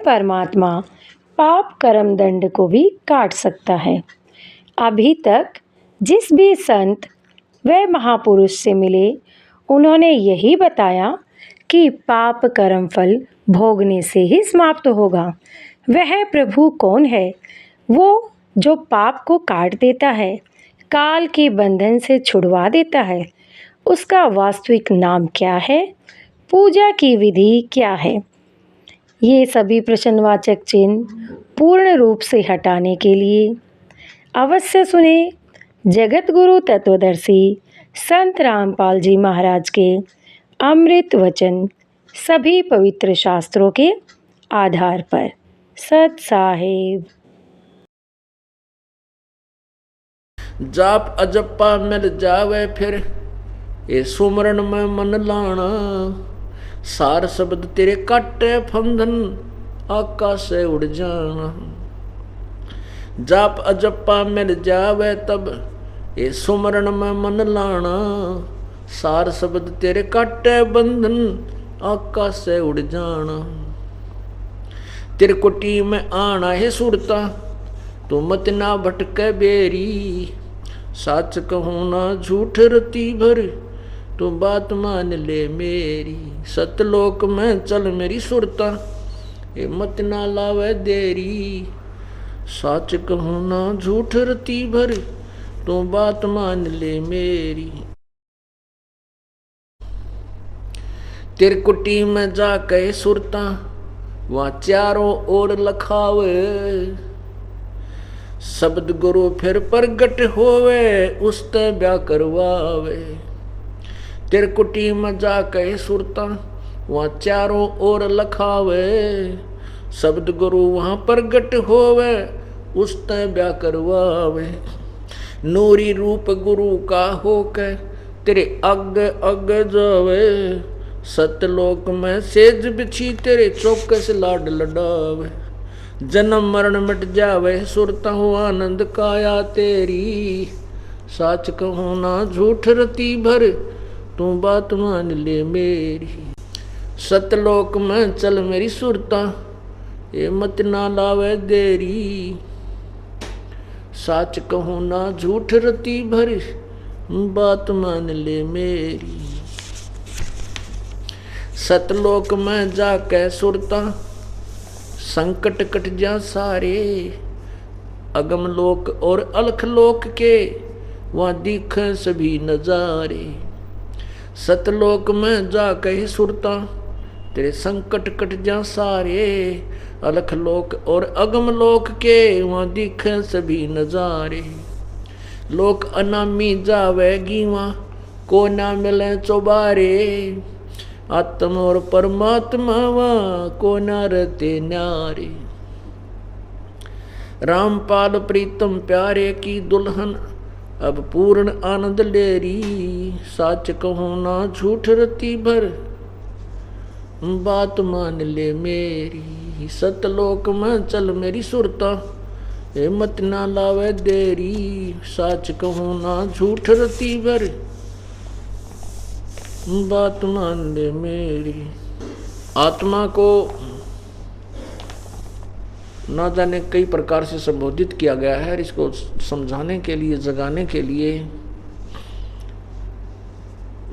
परमात्मा पाप कर्म दंड को भी काट सकता है। अभी तक जिस भी संत व महापुरुष से मिले, उन्होंने यही बताया कि पाप कर्म फल भोगने से ही समाप्त होगा। वह प्रभु कौन है? वो जो पाप को काट देता है, काल के बंधन से छुड़वा देता है। उसका वास्तविक नाम क्या है? पूजा की विधि क्या है? ये सभी प्रश्नवाचक चिन्ह पूर्ण रूप से हटाने के लिए अवश्य सुने जगत गुरु तत्वदर्शी संत रामपाल जी महाराज के अमृत वचन, सभी पवित्र शास्त्रों के आधार पर। सत साहेब। जाप अजप्पा मिल जावे फिर, ये सुमरण में मन लाना। सार शब्द तेरे काटे फंदन, आकाश से उड़ जाना। जाप अजप्पा मिल जावे तब, ये सुमरण में मन लाना। सार शब्द तेरे काटे बंधन, आकाश से उड़ जाना। त्रिकुटी में आना है सुरता, तू मत ना भटके बेरी। सच कहूँ ना झूठ रती भर, तू बात मान ले मेरी। सतलोक में चल मेरी सुरता, ये मत ना लावे देरी। सच कहूँ ना झूठ रती भर, तू बात मान ले मेरी। त्रिकुटी में जाके सुरता, वहाँ चारों ओर लखावे। शब्द गुरु फिर प्रगट होवे, उसते ब्याह करवावे। त्रिकुटी में जाके सुरता, वहाँ चारों ओर लखावे। शब्द गुरु वहाँ प्रगट होवे, उसते ब्याह करवावे। नूरी रूप गुरु का होके, तेरे अग अग जावे। सतलोक में सेज बिछी, तेरे चौकस लाड लडावे। जन्म मरण मिट जावे, सुरता हूँ आनंद काया तेरी। सच कहूँ ना झूठ रती भर, तू बात मान ले मेरी। सतलोक में चल मेरी सुरता, ये मत ना लावे देरी। सच कहूँ ना झूठ रती भर, बात मान ले मेरी। सतलोक में जाके सुरता, संकट कट जा सारे। अगम लोक और अलख लोक के, वहाँ दिख सभी नजारे। सतलोक में जाके सुरता, तेरे संकट कट जा सारे। अलख लोक और अगम लोक के, वहाँ दिख सभी नजारे। लोक अनामी जावेगी, वहाँ को ना मिले चौबारे। आत्मा और परमात्मा वहाँ को ना रहते न्यारे। रामपाल प्रीतम प्यारे की दुल्हन, अब पूर्ण आनंद लेरी। सच कहूँ ना झूठ रती भर, बात मान ले मेरी। सतलोक में चल मेरी सुरता, ये मत ना लावे देरी। सच कहूँ ना झूठ रती भर, बात मान ले मेरी। आत्मा को ना जाने कई प्रकार से संबोधित किया गया है। इसको समझाने के लिए, जगाने के लिए,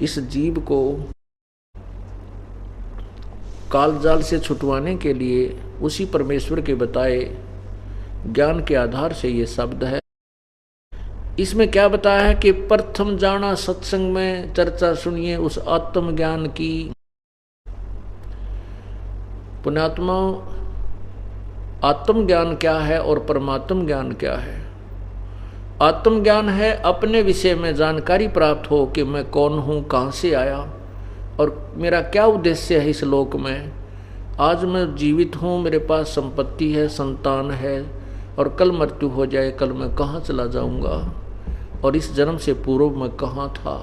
इस जीव को कालजाल से छुटवाने के लिए उसी परमेश्वर के बताए ज्ञान के आधार से ये शब्द है। इसमें क्या बताया है कि प्रथम जाना सत्संग में चर्चा सुनिए उस आत्म ज्ञान की। पुण्यात्मा, आत्म ज्ञान क्या है और परमात्म ज्ञान क्या है? आत्म ज्ञान है अपने विषय में जानकारी प्राप्त हो कि मैं कौन हूँ, कहाँ से आया और मेरा क्या उद्देश्य है इस लोक में। आज मैं जीवित हूँ, मेरे पास संपत्ति है, संतान है, और कल मृत्यु हो जाए, कल मैं कहाँ चला जाऊँगा, और इस जन्म से पूर्व मैं कहाँ था।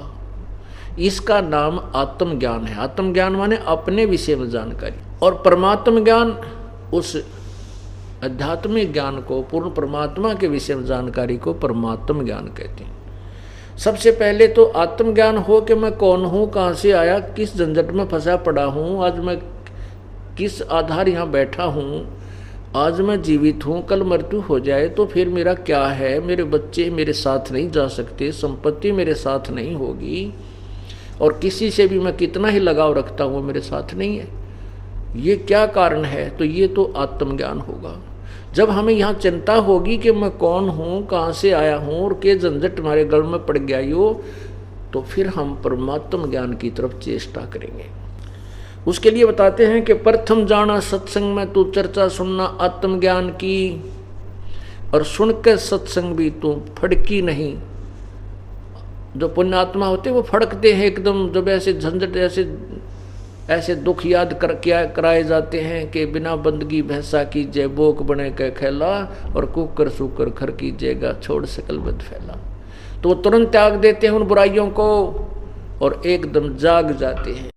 इसका नाम आत्मज्ञान है। आत्मज्ञान माने अपने विषय में जानकारी। और परमात्म ज्ञान उस आध्यात्मिक ज्ञान को, पूर्ण परमात्मा के विषय में जानकारी को परमात्म ज्ञान कहते हैं। सबसे पहले तो आत्मज्ञान हो कि मैं कौन हूँ, कहाँ से आया, किस झंझट में फंसा पड़ा हूँ, आज मैं किस आधार यहाँ बैठा हूँ, आज मैं जीवित हूँ, कल मृत्यु हो जाए तो फिर मेरा क्या है। मेरे बच्चे मेरे साथ नहीं जा सकते, संपत्ति मेरे साथ नहीं होगी, और किसी से भी मैं कितना ही लगाव रखता हूँ मेरे साथ नहीं है। ये क्या कारण है? तो ये तो आत्मज्ञान होगा। जब हमें यहाँ चिंता होगी कि मैं कौन हूँ, कहाँ से आया हूँ और के झंझट हमारे गल में पड़ गया यो, तो फिर हम परमात्म ज्ञान की तरफ चेष्टा करेंगे। उसके लिए बताते हैं कि प्रथम जाना सत्संग में तू चर्चा सुनना आत्मज्ञान की, और सुन के सत्संग भी तू फड़की नहीं। जो पुण्यात्मा होते वो फड़कते हैं एकदम, जब ऐसे झंझट ऐसे दुख याद कराए जाते हैं कि बिना बंदगी भैंसा की जय बोक बने के खेला, और कुकर सुकर खर की जयगा छोड़ सकल बद फैला। तो वो तुरंत त्याग देते हैं उन बुराइयों को और एकदम जाग जाते हैं।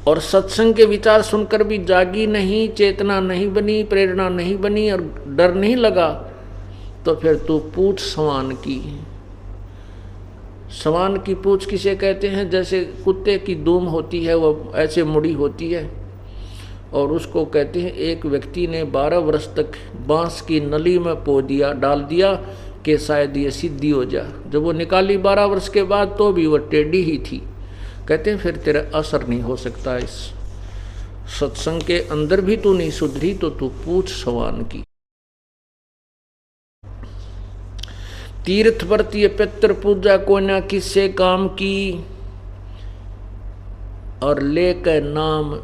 और सत्संग के विचार सुनकर भी जागी नहीं, चेतना नहीं बनी, प्रेरणा नहीं बनी और डर नहीं लगा, तो फिर तू पूछ सवान की। सवान की पूछ किसे कहते हैं? जैसे कुत्ते की दूम होती है, वो ऐसे मुड़ी होती है, और उसको कहते हैं एक व्यक्ति ने 12 वर्ष तक बांस की नली में डाल दिया कि शायद ये सिद्धि हो जा। जब वो निकाली 12 वर्ष के बाद तो भी वो टेढ़ी ही थी। कहते हैं फिर तेरा असर नहीं हो सकता, इस सत्संग के अंदर भी तू नहीं सुधरी तो तू पूछ सवान की। तीर्थ वर्तीय पितृ पूजा को ना किससे काम की, और लेकर नाम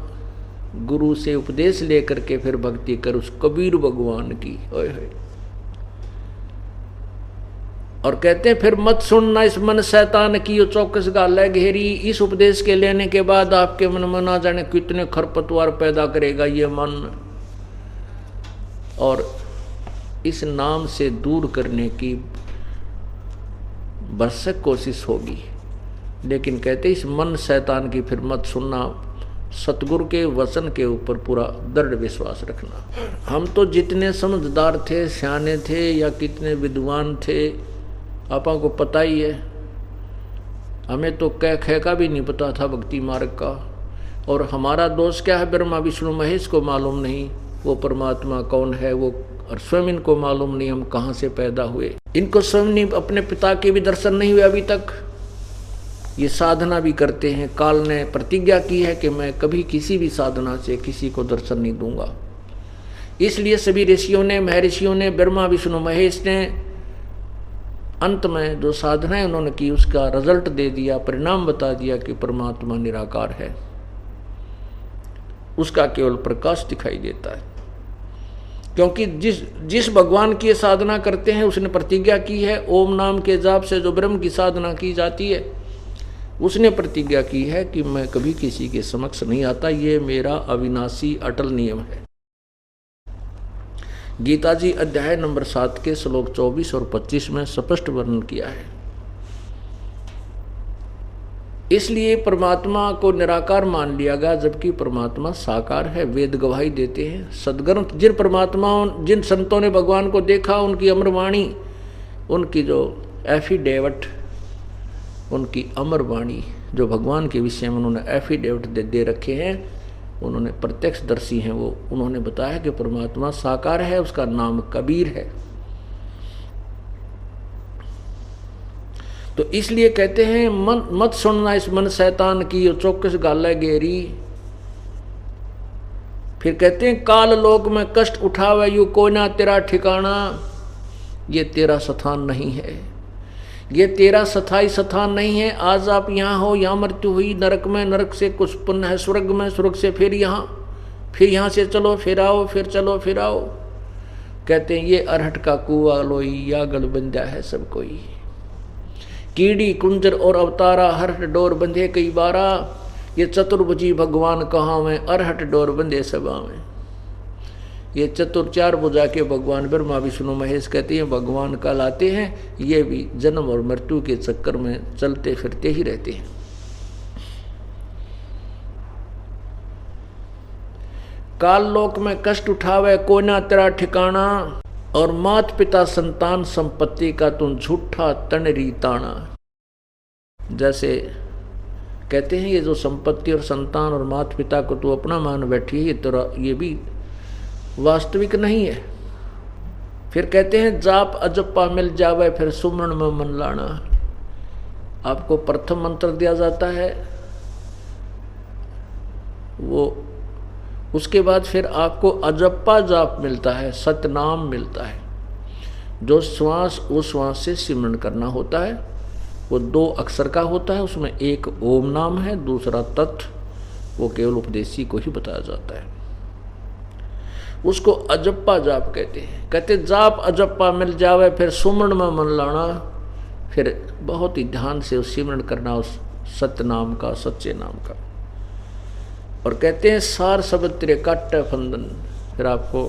गुरु से उपदेश लेकर के फिर भक्ति कर उस कबीर भगवान की। ओए होए। और कहते हैं फिर मत सुनना इस मन शैतान की, यो चौकस गाल है घेरी। इस उपदेश के लेने के बाद आपके मन में ना जाने कितने खरपतवार पैदा करेगा ये मन, और इस नाम से दूर करने की भरसक कोशिश होगी। लेकिन कहते इस मन शैतान की फिर मत सुनना, सतगुरु के वचन के ऊपर पूरा दृढ़ विश्वास रखना। हम तो जितने समझदार थे, सियाने थे या कितने विद्वान थे, आपा को पता ही है। हमें तो कह खे का भी नहीं पता था भक्ति मार्ग का। और हमारा दोष क्या है? ब्रह्मा विष्णु महेश को मालूम नहीं वो परमात्मा कौन है, वो और स्वयं इनको मालूम नहीं हम कहाँ से पैदा हुए। इनको स्वयं नहीं, अपने पिता के भी दर्शन नहीं हुए अभी तक। ये साधना भी करते हैं। काल ने प्रतिज्ञा की है कि मैं कभी किसी भी साधना से किसी को दर्शन नहीं दूंगा। इसलिए सभी ऋषियों ने, महर्षियों ने, ब्रह्मा विष्णु महेश ने अंत में जो साधनाएं उन्होंने की उसका रिजल्ट दे दिया, परिणाम बता दिया कि परमात्मा निराकार है। उसका केवल प्रकाश दिखाई देता है। क्योंकि जिस भगवान की साधना करते हैं उसने प्रतिज्ञा की है, ओम नाम के जाप से जो ब्रह्म की साधना की जाती है उसने प्रतिज्ञा की है कि मैं कभी किसी के समक्ष नहीं आता, ये मेरा अविनाशी अटल नियम है। गीता जी अध्याय नंबर 7 के श्लोक 24 और 25 में स्पष्ट वर्णन किया है। इसलिए परमात्मा को निराकार मान लिया गया, जबकि परमात्मा साकार है। वेद गवाही देते हैं। सदग्रंथ जिन संतों ने भगवान को देखा, उनकी अमरवाणी, उनकी जो एफिडेविट, उनकी अमरवाणी जो भगवान के विषय में उन्होंने एफिडेविट दे रखे हैं, उन्होंने प्रत्यक्षदर्शी हैं, वो उन्होंने बताया कि परमात्मा साकार है, उसका नाम कबीर है। तो इसलिए कहते हैं मत सुनना इस मन शैतान की, यो चौकस गाल गेरी। फिर कहते हैं काल लोक में कष्ट उठावे यू कोई ना तेरा ठिकाना, ये तेरा स्थान नहीं है, ये तेरा स्थायी स्थान नहीं है। आज आप यहाँ हो, यहाँ मृत्यु हुई, नरक में, नरक से कुछ पुण्य है स्वर्ग में, स्वर्ग से फिर यहाँ से चलो फिर आओ, फिर चलो फिर आओ। कहते हैं ये अरहट का कुआ लोई या गल बंधा है सब कोई, कीड़ी कुंजर और अवतारा, हरहट डोर बंधे कई बारा। ये चतुर्भुजी भगवान कहाँ में, अरहट डोर बंधे सबा में। ये चार भुजा के भगवान ब्रह्मा विष्णु महेश कहते हैं भगवान कहलाते हैं। ये भी जन्म और मृत्यु के चक्कर में चलते फिरते ही रहते हैं। काल लोक में कष्ट उठावे कोई ना तेरा ठिकाना, और मात पिता संतान संपत्ति का तुम झूठा तन रीताना। जैसे कहते हैं ये जो संपत्ति और संतान और माता पिता को तू अपना मान बैठी है, ये तेरा ये भी वास्तविक नहीं है। फिर कहते हैं जाप अजप्पा मिल जावे फिर सुमरण में मन लाना। आपको प्रथम मंत्र दिया जाता है, वो उसके बाद फिर आपको अजप्पा जाप मिलता है, सतनाम मिलता है, जो श्वास उस श्वास से सिमरण करना होता है। वो 2 अक्षर का होता है, उसमें एक ओम नाम है, दूसरा तत्, वो केवल उपदेशी को ही बताया जाता है। उसको अजप्पा जाप कहते हैं। कहते जाप अजप्पा मिल जावे फिर सुमरण में मन लाना, फिर बहुत ही ध्यान से उस सिमरण करना उस सत्य नाम का, सच्चे नाम का। और कहते हैं सार शब्द तेरे काटे फंदन, फिर आपको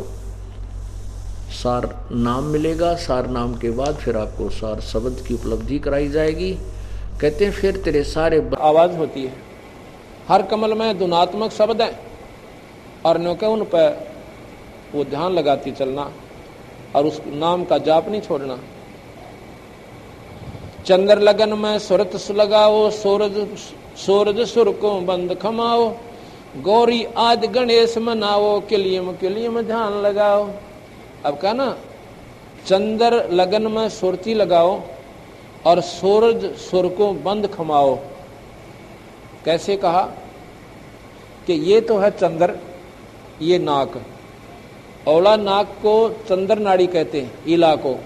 सार नाम मिलेगा। सार नाम के बाद फिर आपको सार शब्द की उपलब्धि कराई जाएगी। कहते हैं फिर तेरे सारे आवाज होती है। हर कमल में धुनात्मक शब्द है और न्यों उन पर वो ध्यान लगाती चलना और उस नाम का जाप नहीं छोड़ना। चंद्र लगन में सुरत लगाओ, सूरज सुर को बंद खमाओ, गौरी आदि गणेश मनाओ, किलियम ध्यान लगाओ। अब कहा ना, चंद्र लगन में सुरती लगाओ और सूरज सुर को बंद खमाओ। कैसे कहा कि ये तो है चंद्र, ये नाक, औला नाक को चंद्र नाड़ी कहते हैं, ईला को,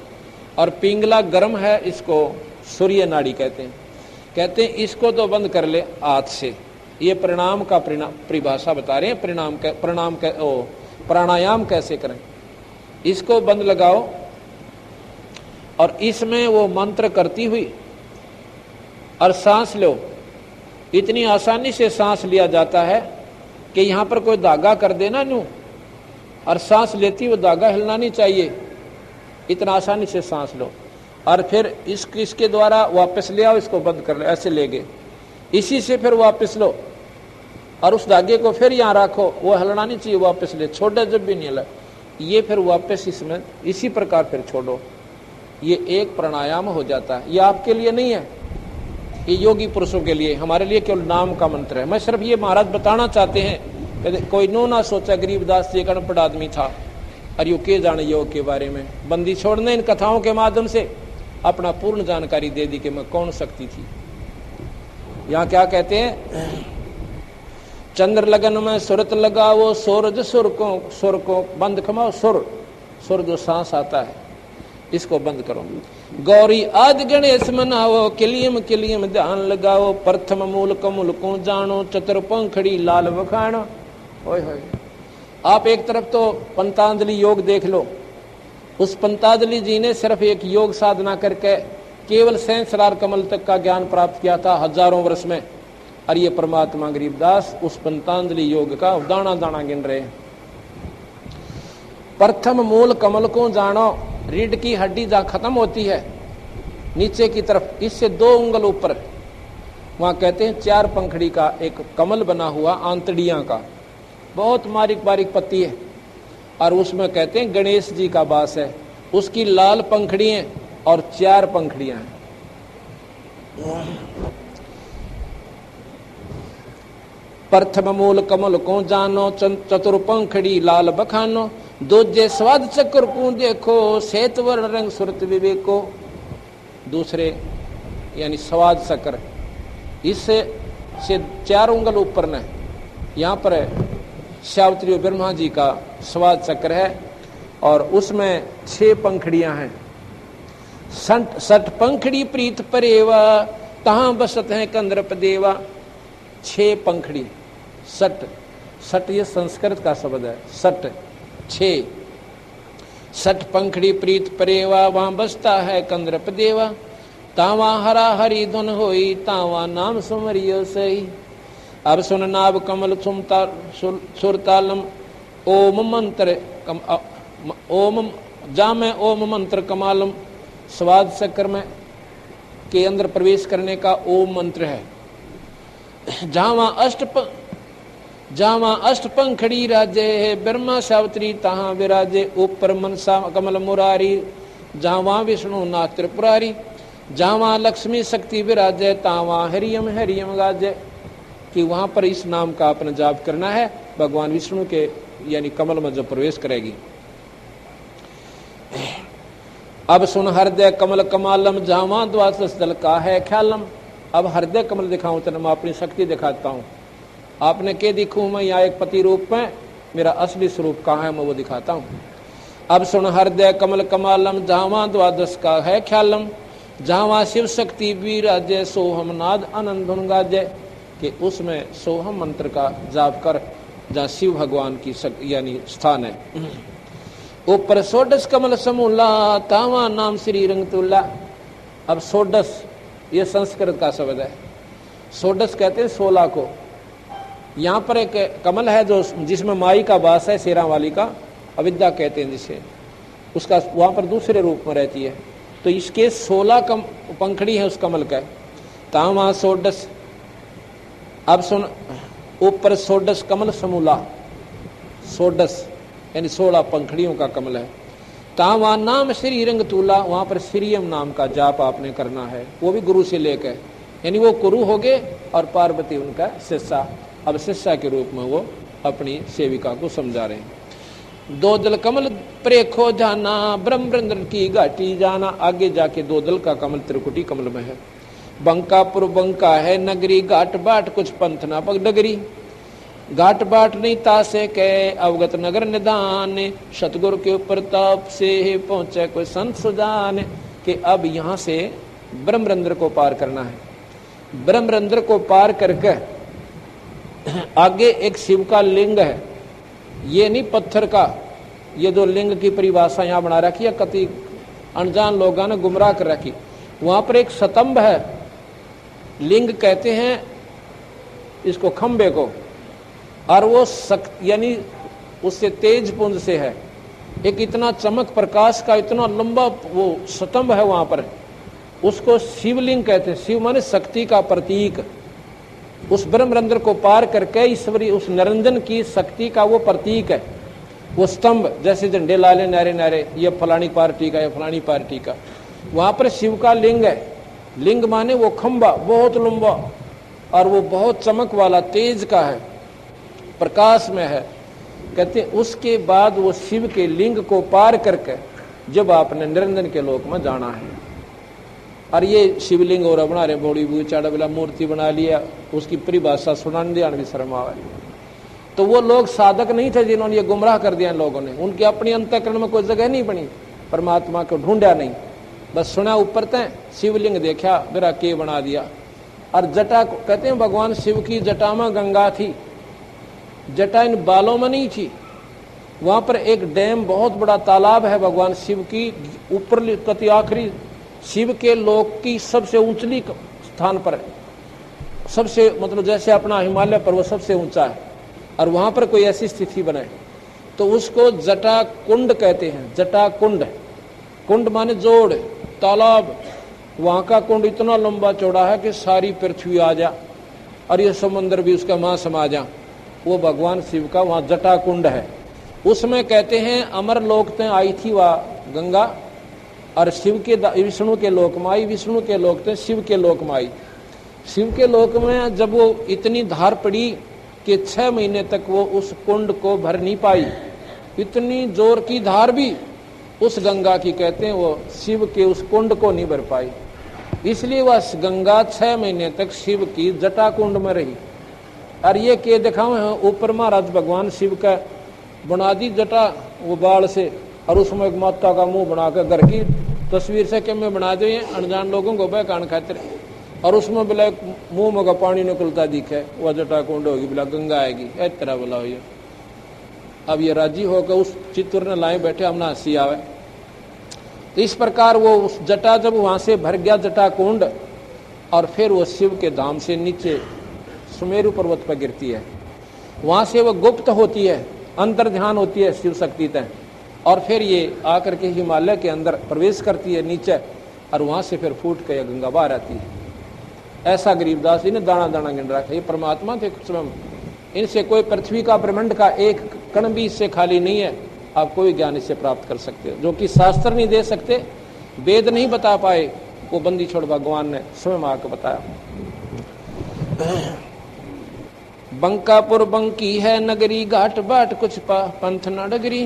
और पिंगला गर्म है, इसको सूर्य नाड़ी कहते हैं। कहते हैं इसको तो बंद कर ले हाथ से। ये प्रणाम का परिभाषा बता रहे हैं। प्राणायाम कैसे करें, इसको बंद लगाओ और इसमें वो मंत्र करती हुई और सांस लो। इतनी आसानी से सांस लिया जाता है कि यहाँ पर कोई धागा कर देना न्यू, और सांस लेती वो धागा हिलना नहीं चाहिए। इतना आसानी से सांस लो और फिर इसके द्वारा वापस ले आओ, इसको बंद कर लो, ऐसे ले गए, इसी से फिर वापस लो और उस धागे को फिर यहाँ रखो, वो हिलना नहीं चाहिए, वापस ले, छोड़ो जब भी नहीं हिला, ये फिर वापस इसमें इसी प्रकार फिर छोड़ो। ये एक प्राणायाम हो जाता है। ये आपके लिए नहीं है, ये योगी पुरुषों के लिए, हमारे लिए केवल नाम का मंत्र है। मैं सिर्फ ये महाराज बताना चाहते हैं कि कोई नो ना सोचा गरीबदास जी एक अनपढ़ आदमी था और यो के जाने योग के बारे में। बंदी छोड़ने इन कथाओं के माध्यम से अपना पूर्ण जानकारी दे दी कि मैं कौन शक्ति थी। यहाँ क्या कहते हैं, चंद्र लगन में सुरत लगाओ, सूरज सुर को बंद खमाओ। सुर जो सांस आता है इसको बंद करो। गौरी आदि गणेश मनाओ, किलियम ध्यान लगाओ, प्रथम मूल कमल को जानो, चतुर पंखड़ी लाल बखानो। ओए होए, आप एक तरफ तो पंतांजलि योग देख लो, उस पंतांजलि जी ने सिर्फ एक योग साधना करके केवल सहस्रार कमल तक का ज्ञान प्राप्त किया था हजारों वर्ष में, और ये परमात्मा गरीबदास उस पंतांजलि योग का दाना दाना गिन रहे हैं। प्रथम मूल कमल को जानो, रीढ़ की हड्डी जहाँ खत्म होती है नीचे की तरफ, इससे 2 उंगल ऊपर, वहां कहते हैं 4 पंखड़ी का एक कमल बना हुआ, आंतड़ियां का, बहुत बारीक बारीक पत्ती है, और उसमें कहते हैं गणेश जी का वास है। उसकी लाल पंखड़ी है और 4 पंखड़ियां हैं। प्रथम मूल कमल को जानो, चतुर पंखड़ी लाल बखानो, दूजे स्वाद चक्र को देखो, श्वेत वर्ण रंग सुरत विवेको। दूसरे यानी स्वाद चक्र, इससे 4 उंगल ऊपर न, यहाँ पर सावित्री ब्रह्मा जी का स्वाद चक्र है और उसमें 6 पंखड़ियां हैं। 60 पंखड़ी प्रीत परेवा, तहां बसत है कंद्रप देवा। 6 पंखड़ी, 60 ये संस्कृत का शब्द है, 60 पंखड़ी प्रीत परेवा, वहां बसता है कंद्रप देवा। तावा हरा हरी धुन होई, तावा नाम सुमरियो सही। अब सुन नाभ कमल सुरतालम, ओम मंत्र ओम जामे ओम मंत्र कमालम। स्वाद चक्र में के अंदर प्रवेश करने का ओम मंत्र है। जहाँ अष्ट पंखड़ी राजे है, ब्रह्मा सावित्री तहाँ विराजे, ऊपर मनसा कमल मुरारी, जहाँ विष्णु नाथ त्रिपुरारी, जहाँ लक्ष्मी शक्ति विराजे, तावा हरियम हरियम गाजे। कि वहां पर इस नाम का अपना जाप करना है, भगवान विष्णु के यानी कमल में जब प्रवेश करेगी। अब सुन हृदय कमल कमालम जावा द्वादश दल का है ख्यालम। अब हृदय कमल दिखाऊं तेरे मैं अपनी शक्ति दिखाता हूं। आपने के दिखूं मैं यहाँ एक पति रूप में, मेरा असली स्वरूप कहाँ है मैं वो दिखाता हूं। अब सुन हृदय कमल कमालम जावा द्वादश का है ख्यालम। जहाँ शिव शक्ति विराजय सोहम नाद आनंद धुन गाजय, कि उसमें सोहम मंत्र का जाप कर जहाँ शिव भगवान की यानी स्थान है। ऊपर सोडस कमल समूला तावा नाम श्री रंगतुल्ला। अब सोडस ये संस्कृत का शब्द है। सोडस कहते हैं 16 को। यहाँ पर एक कमल है जो जिसमें माई का वास है, शेरा वाली का, अविद्या कहते हैं जिसे, उसका वहाँ पर दूसरे रूप में रहती है। तो इसके 16 पंखड़ी है उस कमल का। तावा सोडस। अब सुन ऊपर सोडस कमल समूला, सोडस यानी 16 पंखड़ियों का कमल है। तावा नाम श्री रंगतूला, वहां पर श्रीयम नाम का जाप आपने करना है, वो भी गुरु से लेकर, यानी वो गुरु हो गए और पार्वती उनका शिष्या। अब शिष्या के रूप में वो अपनी सेविका को समझा रहे हैं। दो दल कमल प्रेखो जाना ब्रह्मरंद्र की घाटी जाना। आगे जाके दो दल का कमल त्रिकुटी कमल में है। बंकापुर बंका है नगरी, घाट बाट कुछ पंथ ना पग डगरी। घाट बाट नहीं तासे के अवगत नगर निदान, सतगुरु के ऊपर ताप से पहुंचे कोई संत सुजान। कि अब यहाँ से ब्रह्मरंध्र को पार करना है। ब्रह्मरंध्र को पार करके आगे एक शिव का लिंग है, ये नहीं पत्थर का। ये जो लिंग की परिभाषा यहाँ बना रखी है, कति अनजान लोगों ने गुमराह कर रखी। वहां पर एक स्तंभ है, लिंग कहते हैं इसको खंबे को, और वो यानी उससे तेज पुंज से है। एक इतना चमक प्रकाश का इतना लंबा वो स्तंभ है वहां पर, उसको शिवलिंग कहते हैं। शिव माने शक्ति का प्रतीक। उस ब्रह्मरंध्र को पार करके ईश्वरी उस निरंजन की शक्ति का वो प्रतीक है। वो स्तंभ जैसे झंडे लाले नारे नारे, ये फलानी पार्टी का, ये फलानी पार्टी का, वहां पर शिव का लिंग है। लिंग माने वो खंबा बहुत लंबा और वो बहुत चमक वाला तेज का है, प्रकाश में है। कहते उसके बाद वो शिव के लिंग को पार करके जब आपने निरंजन के लोक में जाना है। और ये शिवलिंग और बना रहे बड़ी बूढ़ी चाड़ा वाला मूर्ति बना लिया, उसकी परिभाषा सुनाने दिया भी शर्म आवे। तो वो लोग साधक नहीं थे जिन्होंने ये गुमराह कर दिया लोगों ने। उनकी अपनी अंतःकरण में कोई जगह नहीं बनी, परमात्मा को ढूंढा नहीं, बस सुना ऊपर तय शिवलिंग देखा मेरा के बना दिया। और जटा कहते हैं भगवान शिव की जटा में गंगा थी, जटा इन बालों में नहीं थी। वहां पर एक डैम बहुत बड़ा तालाब है भगवान शिव की ऊपर कति आखिरी शिव के लोक की सबसे ऊंचली स्थान पर है। सबसे मतलब जैसे अपना हिमालय पर्वत सबसे ऊंचा है, और वहां पर कोई ऐसी स्थिति बने तो उसको जटा कुंड कहते हैं। जटा कुंड, कुंड माने जोड़, तालाब। वहां का कुंड इतना लंबा चौड़ा है कि सारी पृथ्वी आ जा और ये समुद्र भी उसका मां समा जा। वो भगवान शिव का वहां जटा कुंड है। उसमें कहते हैं अमर लोक में आई थी वह गंगा, और शिव के विष्णु के लोक में आई, विष्णु के लोक में शिव के लोक में आई। शिव के लोक में जब वो इतनी धार पड़ी कि 6 महीने तक वो उस कुंड को भर नहीं पाई, इतनी जोर की धार भी उस गंगा की कहते हैं वो शिव के उस कुंड को नहीं भर पाई। इसलिए वह गंगा 6 महीने तक शिव की जटा कुंड में रही। और ये के दिखाओ है ऊपर महाराज भगवान शिव का बना दी जटा वो बाल से, और उसमें एक माता का मुंह बनाकर घर की तस्वीर से के में बना दे अनजान लोगों को बहकान खातिर, और उसमें बोला मुंह में का पानी निकलता दिखे, वह जटा कुंड होगी, बोला गंगा आएगी, इस तरह बोला हो। अब ये राजी होकर उस चित्र ने लाए बैठे, हम ना हंसी आवे। तो इस प्रकार वो उस जटा जब वहां से भर गया जटा कुंड, और फिर वो शिव के धाम से नीचे सुमेरु पर्वत पर गिरती है। वहां से वो गुप्त होती है, अंतर ध्यान होती है शिव शक्ति तय, और फिर ये आकर के हिमालय के अंदर प्रवेश करती है नीचे, और वहां से फिर फूट के गंगा बाहर आती है। ऐसा गरीबदास जी ने दाना दाना गिन रखा। ये परमात्मा थे स्वयं, इनसे कोई पृथ्वी का ब्रह्मांड का एक कण भी इससे खाली नहीं है। आप कोई ज्ञान इससे प्राप्त कर सकते हो जो कि शास्त्र नहीं दे सकते, वेद नहीं बता पाए, वो बंदी छोड़ भगवान ने स्वयं आकर बताया। बंकापुर बंकी है नगरी, घाट बाट कुछ पंथ न डगरी।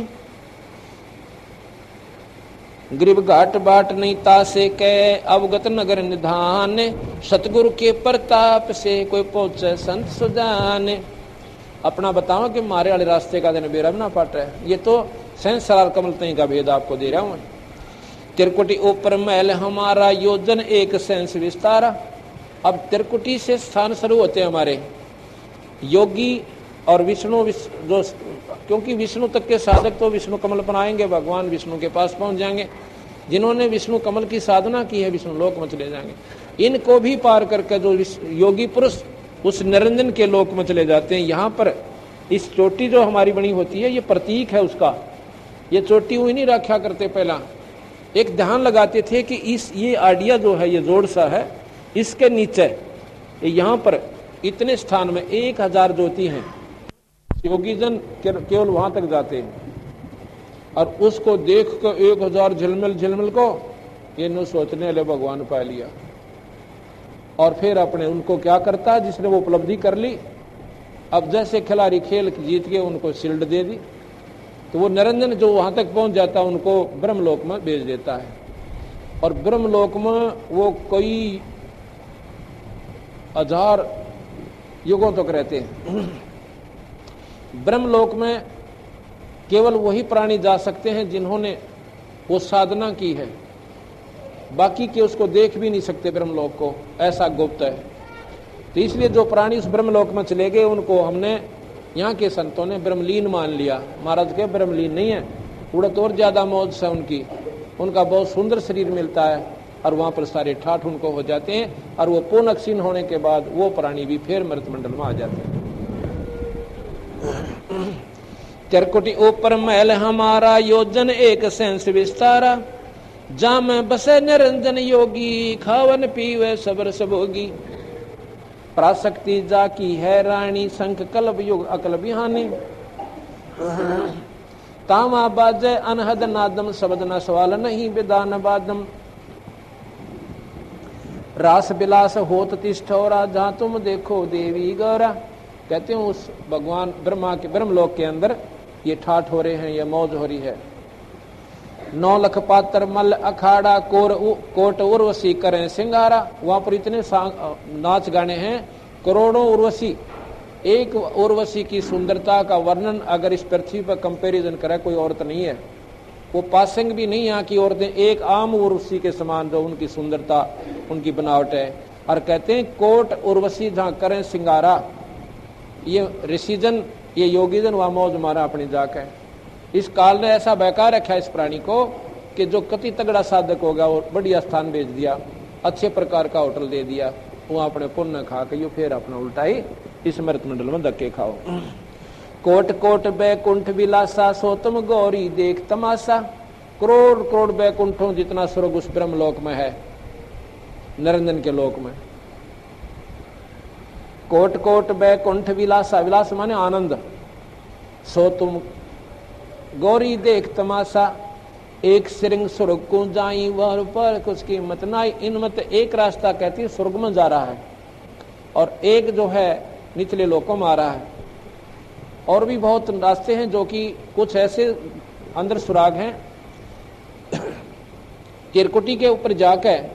गरीब घाट बाट नहीं तासे कै, अवगत नगर निधान, सतगुरु के प्रताप से कोई पहुंचे संत सुजाने। अपना बताओ कि मारे वाले रास्ते का दिन बेरा ना पाट है। ये तो संसार कमल तई का भेद आपको दे रहा हूं। त्रिकुटी ऊपर महल हमारा, योजन एक सेंस विस्तारा। अब त्रिकुटी से स्थान शुरू होते हैं हमारे योगी और विष्णु जो, क्योंकि विष्णु तक के साधक तो विष्णु कमल पर आएंगे, भगवान विष्णु के पास पहुंच जाएंगे। जिन्होंने विष्णु कमल की साधना की है विष्णु लोक में चले जाएंगे। इनको भी पार करके जो योगी पुरुष उस निरंजन के लोक में चले जाते हैं। यहाँ पर इस चोटी जो हमारी बनी होती है ये प्रतीक है उसका। ये चोटी हुई नहीं रखा करते, पहला एक ध्यान लगाते थे कि ये आडिया जो है, ये जोड़ सा है, इसके नीचे यहाँ पर इतने स्थान में 1000 ज्योति हैं। योगीजन केवल वहां तक जाते हैं और उसको देख कर 1000 झिलमिल को ये न सोचने ले भगवान पा लिया। और फिर अपने उनको क्या करता है, जिसने वो उपलब्धि कर ली, अब जैसे खिलाड़ी खेल जीत के उनको शील्ड दे दी, तो वो निरंजन जो वहां तक पहुंच जाता है उनको ब्रह्मलोक में भेज देता है। और ब्रह्मलोक में वो कई 1000 युगों तक रहते हैं। ब्रह्मलोक में केवल वही प्राणी जा सकते हैं जिन्होंने वो साधना की है, बाकी के उसको देख भी नहीं सकते ब्रह्मलोक को, ऐसा गुप्त है। तो इसलिए जो प्राणी उस ब्रह्मलोक में चले गए उनको हमने यहाँ के संतों ने ब्रह्मलीन मान लिया। महाराज के ब्रह्मलीन नहीं है, उड़त और ज्यादा मौज है उनकी, उनका बहुत सुंदर शरीर मिलता है और वहां पर सारे ठाठ उनको हो जाते हैं और वो पूर्ण क्षीण होने के बाद वो प्राणी भी फिर मृत मंडल में आ जाते हैं। त्रिकुटी ऊपर महल हमारा, योजन एक सेंस विस्तारा। जा में बसे निरंजन योगी, खावन पीवे सबर सबोगी। पराशक्ति जा की है रानी, शंख कलब युग अकल बिहानी। तामा बाजे अनहद नादम, शब्द न सवाल नहीं विदान बादम। रास बिलास होत तिष्ठोरा, जहां तुम देखो देवी गौरा। कहते हैं उस भगवान ब्रह्मा के ब्रह्मलोक के अंदर ये ठाठ हो रहे हैं, ये मौज हो रही है। 9 लाख पात्र मल अखाड़ा, कोट उर्वशी करें सिंगारा। वहां पर इतने नाच गाने हैं, करोड़ों उर्वशी। एक उर्वशी की सुंदरता का वर्णन अगर इस पृथ्वी पर कंपैरिजन करे कोई औरत नहीं है। वो पासिंग भी नहीं यहाँ की औरतें, एक आम उर्वशी के समान जो उनकी सुंदरता, उनकी बनावट है। और कहते हैं कोट उर्वशी जहाँ करें सिंगारा। ये ऋषिजन, ये योगीजन वहां मौज मारा अपनी जाकर। इस काल ने ऐसा बेकार रखा इस प्राणी को कि जो कति तगड़ा साधक होगा वो बढ़िया स्थान भेज दिया, अच्छे प्रकार का होटल दे दिया, वहां अपने पुण्य खा के फिर अपना उल्टा ही इस मृत मंडल में धक्के खाओ। कोट कोट बैकुंठ विलासा, सो तुम गौरी देख तमाशा। करोड़ करोड़ बैकुंठों जितना स्वर्ग उस ब्रह्मलोक में है, निरंजन के लोक में। कोट कोट बैकुंठ विलासा, विलास माने आनंद। सो तुम गौरी देख तमाशा, एक सिरिंग स्वर्ग को जाई वर पर कुछ कीमत नाई। इन मत एक रास्ता कहती है स्वर्ग में जा रहा है और एक जो है निचले लोकों में आ रहा है। और भी बहुत रास्ते हैं जो कि कुछ ऐसे अंदर सुराग हैं। त्रिकुटी के ऊपर जाकर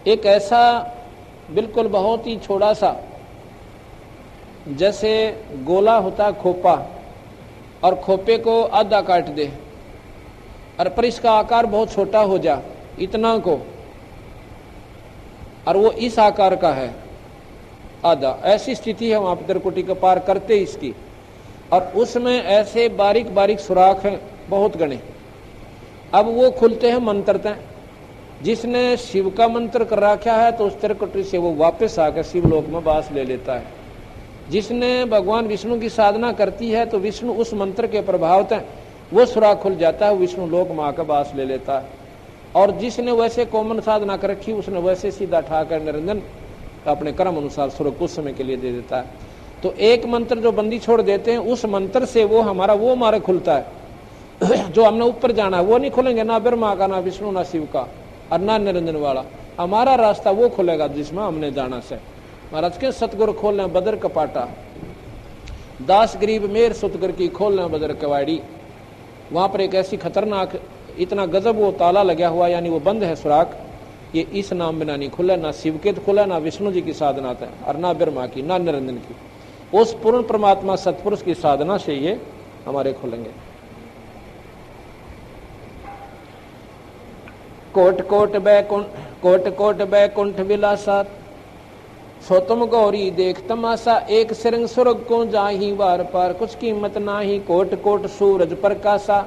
एक ऐसा बिल्कुल बहुत ही छोटा सा, जैसे गोला होता खोपा, और खोपे को आधा काट दे और पर इसका आकार बहुत छोटा हो जा, इतना को, और वो इस आकार का है आधा। ऐसी स्थिति है वहां पर त्रिकुटी को पार करते इसकी। और उसमें ऐसे बारीक बारीक सुराख हैं बहुत गणे। अब वो खुलते हैं मंत्र तय। जिसने शिव का मंत्र कर रखा है तो उस त्रिकुटी से वो वापस आकर शिवलोक में वास ले लेता है। जिसने भगवान विष्णु की साधना करती है तो विष्णु उस मंत्र के प्रभाव तय वो सुराख खुल जाता है, विष्णु लोक में आकर वास ले लेता है। और जिसने वैसे कॉमन साधना कर रखी उसने वैसे सीधा ठाकर निरंजन अपने कर्म अनुसार स्वर्ग कुछ समय के लिए दे देता है। तो एक मंत्र जो बंदी छोड़ देते हैं उस मंत्र से वो हमारा वो मार्ग खुलता है। जो हमने ऊपर जाना है वो नहीं खुलेंगे, ना ब्रह्मा का, ना विष्णु, ना शिव का और ना निरंजन वाला। हमारा रास्ता वो खुलेगा जिसमें हमने जाना से। महाराज के सतगुरु खोलना बदर कपाटा, दास गरीब मेर सुतगर की खोलना बदर कवाड़ी। वहां पर एक ऐसी खतरनाक, इतना गजब वो ताला लगा हुआ, यानी वो बंद है सुराख, ये इस नाम बिना नहीं खुला, ना शिव के खुला, ना विष्णु जी की साधना था, और ना ब्रह्मा की, ना निरंजन की। उस पूर्ण परमात्मा सतपुरुष की साधना से ये हमारे खुलेंगे। कोट कोट बैकुंठ विलासा, सो तुम गौरी देख तमाशा, एक सिरंग सुरग को जाही वार पार, कुछ कीमत नाही, कोट कोट सूरज प्रकाशा,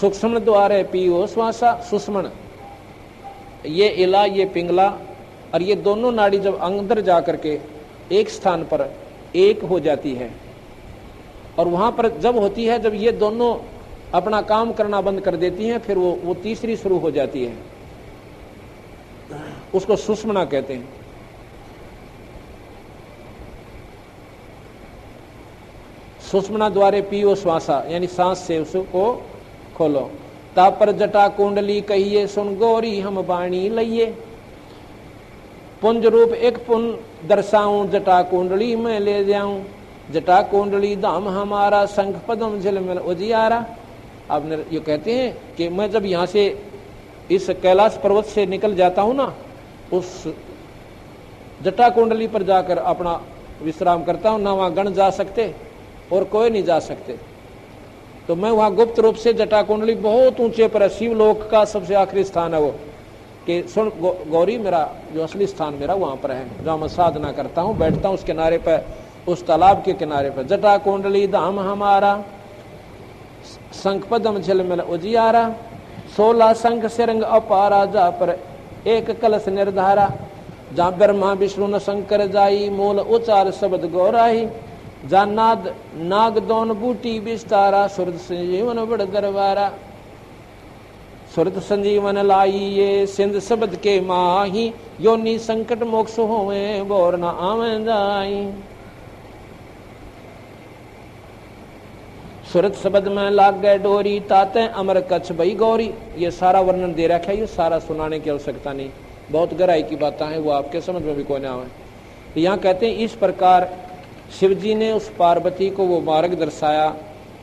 सूक्ष्म द्वारे पियो श्वासा। सुष्मण ये इला, ये पिंगला, और ये दोनों नाड़ी जब अंदर जाकर के एक स्थान पर एक हो जाती है, और वहां पर जब होती है, जब ये दोनों अपना काम करना बंद कर देती हैं, फिर वो तीसरी शुरू हो जाती है, उसको सुषुम्ना कहते हैं। सुषुम्ना द्वारे पियो श्वासा, यानी सांस से उसको खोलो। तापर जटा कुंडली कहिए, सुन गौरी हम बाणी लइए, पुंज रूप एक पुन दर्शाऊं, जटा कुंडली में ले जाऊं, जटा कुंडली धाम हमारा, शंख पदम झिलमिल उजियारा। अब ये कहते हैं कि मैं जब यहाँ से इस कैलाश पर्वत से निकल जाता हूं ना, उस जटा कुंडली पर जाकर अपना विश्राम करता हूं, ना वहां गण जा सकते और कोई नहीं जा सकते, तो मैं वहां गुप्त रूप से, जटा कुंडली बहुत ऊंचे पर है, शिवलोक का सबसे आखिरी स्थान है वो, कि सुन गौरी, मेरा जो असली स्थान मेरा वहां पर है, जहां मैं साधना करता हूं, बैठता हूं उस किनारे पर, उस तालाब के किनारे पर। जटा कुंडली धाम हमारा, शंख पदम झिलमिल उजियारा, 16 शंख सिरंग अपारा, जा पर एक कलश निर्धारा, जहाँ ब्रह्मा विष्णु न शंकर जाई, मूल उचार शब्द गौराही, जा नाद नाग दोन बूटी विस्तारा, सुरत संजीवन बड़ दरबारा। सुरत संजीवन लाई ये, सिंध शब्द के माही, योनि संकट मोक्ष होवे, बोर न आवे जाई। सुरत शब्द में लाग गए डोरी, ताते अमर कच्छ भई गौरी। ये सारा वर्णन दे रखा है, ये सारा सुनाने की आवश्यकता नहीं, बहुत गहराई की बातें हैं, वो आपके समझ में भी कोई ना आए। यहाँ कहते हैं इस प्रकार शिव जी ने उस पार्वती को वो मार्ग दर्शाया,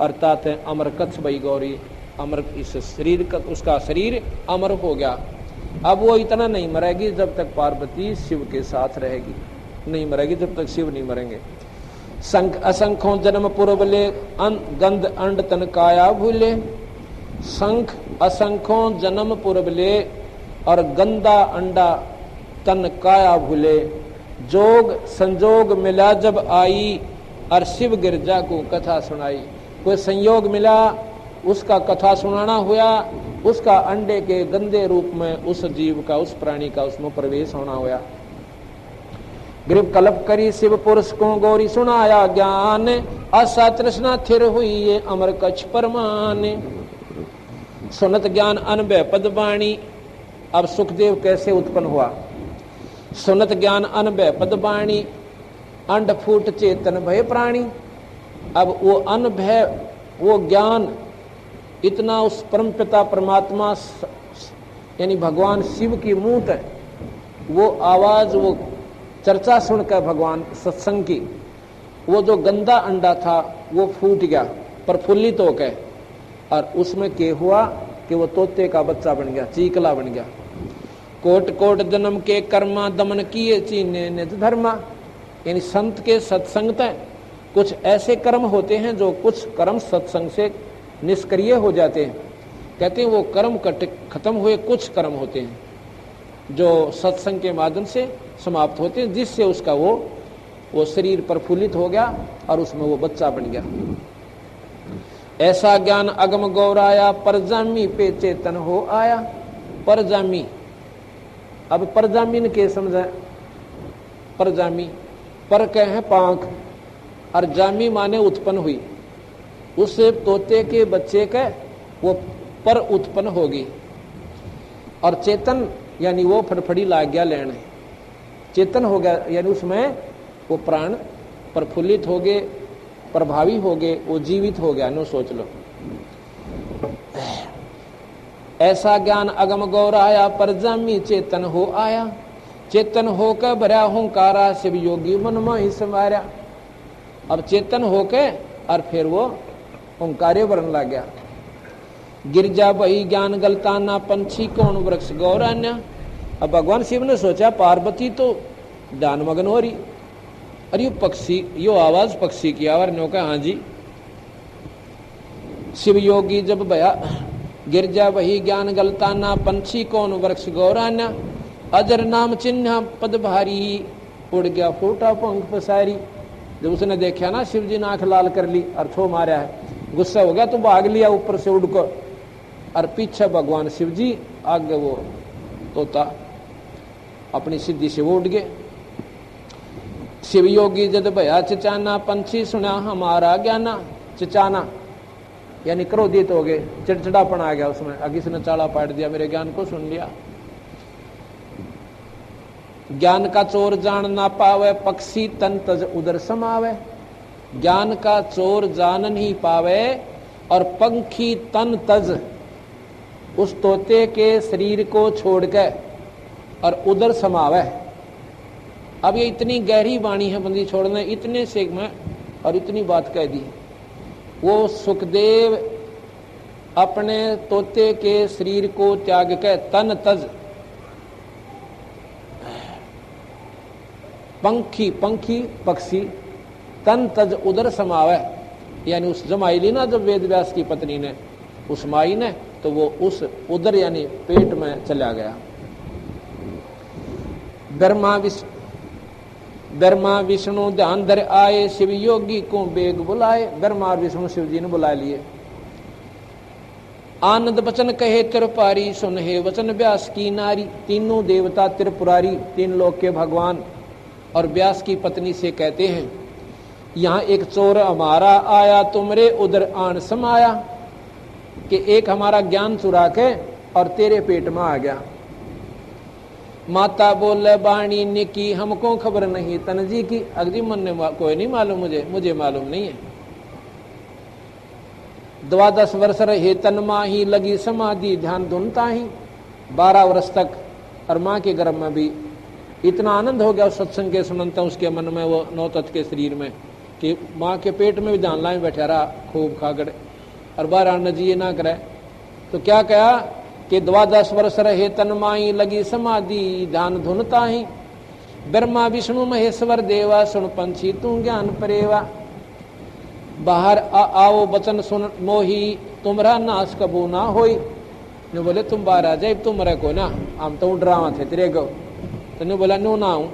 अर्थात अमर कच्छ भई गौरी, अमर इस शरीर का, उसका शरीर अमर हो गया। अब वो इतना नहीं मरेगी जब तक पार्वती शिव के साथ रहेगी, नहीं मरेगी जब तक शिव नहीं मरेंगे। संख असंख्यों जन्म पूर्वले, गंध अंड तन काया भूले, शंख असंख्यों जन्म पूर्वले, और गंदा अंडा तन काया भूले, जोग संजोग मिला जब आई, और शिव गिरजा को कथा सुनाई। कोई संयोग मिला, उसका कथा सुनाना हुआ, उसका अंडे के गंदे रूप में उस जीव का, उस प्राणी का उसमें प्रवेश होना हुआ। ग्रीव कल्प करी शिव पुरुष को गौरी सुनाया ज्ञान, आशा तृष्णा थिर हुई ये अमर कच्छ परमान। सुनत ज्ञान अनभय पदवाणी, अब सुखदेव कैसे उत्पन्न हुआ। सुनत ज्ञान अनभय पदवाणी, अंड फूट चेतन भय प्राणी। अब वो अनभय, वो ज्ञान इतना उस परमपिता परमात्मा यानी भगवान शिव की मुंह है, वो आवाज, वो चर्चा सुनकर भगवान सत्संग की, वो जो गंदा अंडा था वो फूट गया प्रफुल्लित हो गए, और उसमें क्या हुआ कि वो तोते का बच्चा बन गया, चीकला बन गया। कोट कोट जन्म के कर्मा, दमन किए चीने निज धर्मा। यानी संत के सत्संग है, कुछ ऐसे कर्म होते हैं जो कुछ कर्म सत्संग से निष्क्रिय हो जाते हैं। कहते हैं वो कर्म खत्म हुए, कुछ कर्म होते हैं जो सत्संग के माध्यम से समाप्त होते हैं, जिससे उसका वो शरीर प्रफुल्लित हो गया और उसमें वो बच्चा बन गया। ऐसा ज्ञान अगम गौराया, परजामी पे चेतन हो आया। परजामी, अब परजामी ने क्या समझा। परजामी, पर कह है पांख, और जामी माने उत्पन्न हुई। उस तोते के बच्चे का वो पर उत्पन्न होगी, और चेतन यानी वो फड़फड़ी लाग गया लेने, चेतन हो गया, यानी उसमें वो प्राण प्रफुल्लित हो गए, प्रभावी हो गए, वो जीवित हो गया। नो सोच लो, ऐसा ज्ञान अगम गौराया, परजामी चेतन हो आया। चेतन होकर भरा हुंकारा, शिव योगी मन में ही समारा। अब चेतन होके और फिर वो हुंकारे बरन लग गया। गिरजा बही ज्ञान गलताना, पंछी कौन वृक्ष गौरान्या। अब भगवान शिव ने सोचा पार्वती तो ध्यान मगन हो रही, अरे यो पक्षी, यो आवाज पक्षी की आवाज ने कहा हाँ जी। शिव योगी जब भया गिरजा वही ज्ञान गलताना, पंछी कौन वृक्ष गौरान्या। अजर नाम चिन्ह पद भारी, उड़ गया फूटा पंख पसारी। जब उसने देखा ना शिव जी ने आंख लाल कर ली और छो मारा है, गुस्सा हो गया तो भाग लिया ऊपर से उड़कर, और पीछे भगवान शिव जी, आगे वो तोता अपनी सिद्धि से वो उड़ गए। शिव योगी जद भया चिचाना, पंछी सुना हमारा ज्ञाना। चिचाना यानी क्रोधित हो गए, चिड़चिड़ापन आ गया उसमें, अगी से चाला पाट दिया, मेरे ज्ञान को सुन लिया। ज्ञान का चोर जान ना पावे, पक्षी तन तज उदर समावे। ज्ञान का चोर जान नहीं पावे और पंखी तन तज, उस तोते के शरीर को छोड़ के और उदर समावे। अब ये इतनी गहरी वाणी है बंदी छोड़ने, इतने से में और इतनी बात कह दी। वो सुखदेव अपने तोते के शरीर को त्याग के तन तज, पंखी पंखी पक्षी, तन तज उदर समावे, यानी उस जमाई ली ना जब वेद व्यास की पत्नी ने, उस माई ने, तो वो उस उदर यानी पेट में चला गया। ब्रह्मा विष्णु ध्यान धर आए, शिव योगी को बेग बुलाए। ब्रह्मा और विष्णु शिव जी ने बुला लिए। आनंद बचन कहे त्रिपुरारी, सुन हे वचन व्यास की नारी। तीनों देवता त्रिपुरारी, तीन लोक के भगवान और व्यास की पत्नी से कहते हैं, यहाँ एक चोर हमारा आया, तुमरे उदर आन समाया, कि एक हमारा ज्ञान चुरा के और तेरे पेट में आ गया। माता बोले बाणी ने की, हमको खबर नहीं तन जी की। अगली मन ने कोई नहीं मालूम, मुझे मालूम नहीं है। 12 वर्ष रहे तन माही, लगी समाधि ध्यान धुनता ही। 12 वर्ष तक और माँ के गर्भ में भी इतना आनंद हो गया उस सत्संग के सुनता उसके मन में, वो 9 तत्व के शरीर में, कि माँ के पेट में भी ध्यान लाए बैठा रहा खूब खाकर, और 12 आनंद जी ये ना करे तो क्या कहा कि 12 वर्ष रहे तन माई, लगी समाधि ध्यान धुनता ही। ब्रह्मा विष्णु महेश्वर देवा, सुन पंछी तू ज्ञान परेवा। बाहर आओ बचन सुन मोही, तुमरा नाश कबू ना होई। ने बोले तुम बाहर आ जाए, तुम मरे को ना, हम तो डरावा थे तेरे को। तो ने बोला नो ना हूं।